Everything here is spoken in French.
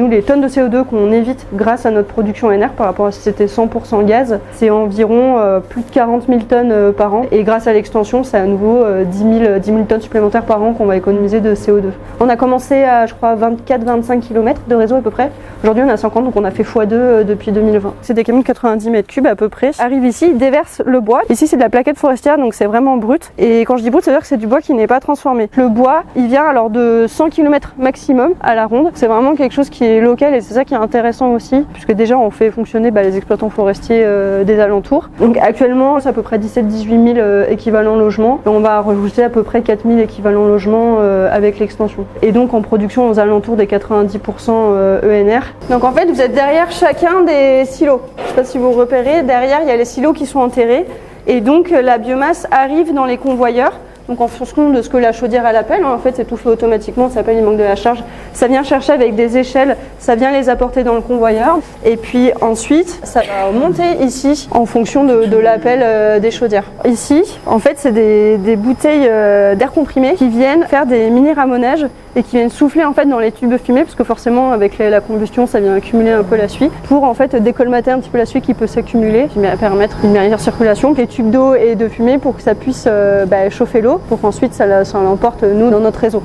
nous, les tonnes de CO2 qu'on évite grâce à notre production NR par rapport à si c'était 100% gaz, c'est environ plus de 40 000 tonnes par an. Et grâce à l'extension, c'est à nouveau 10 000 tonnes supplémentaires par an qu'on va économiser de CO2. On a commencé à, je crois, 24-25 km de réseau à peu près. Aujourd'hui, on a 50, donc on a fait x2 depuis 2020. C'est des camions de 90 mètres cubes à peu près. Arrive ici, déverse le bois. Ici, c'est de la plaquette forestière, donc c'est vraiment brut. Et quand je dis brut, ça veut dire que c'est du bois qui n'est pas transformé. Le bois, il vient alors de 100 km maximum à la ronde. C'est vraiment quelque chose qui est local et c'est ça qui est intéressant aussi, puisque déjà on fait fonctionner les exploitants forestiers des alentours. Donc actuellement, c'est à peu près 17-18 000 équivalents logements. Et on va rajouter à peu près 4 000 équivalents logements avec l'extension. Et donc en production aux alentours des 90% ENR. Donc en fait, vous êtes derrière chacun des silos. Je ne sais pas si vous repérez, derrière il y a les silos qui sont enterrés. Et donc la biomasse arrive dans les convoyeurs. Donc en fonction de ce que la chaudière elle appelle, en fait c'est tout fait automatiquement, ça s'appelle il manque de la charge. Ça vient chercher avec des échelles, ça vient les apporter dans le convoyeur. Et puis ensuite, ça va monter ici en fonction de l'appel des chaudières. Ici, en fait c'est des bouteilles d'air comprimé qui viennent faire des mini ramonages et qui viennent souffler en fait dans les tubes de fumée, parce que forcément avec la combustion ça vient accumuler un peu la suie, pour en fait décolmater un petit peu la suie qui peut s'accumuler, qui permettre une meilleure circulation, les tubes d'eau et de fumée pour que ça puisse chauffer l'eau, pour qu'ensuite ça l'emporte nous dans notre réseau.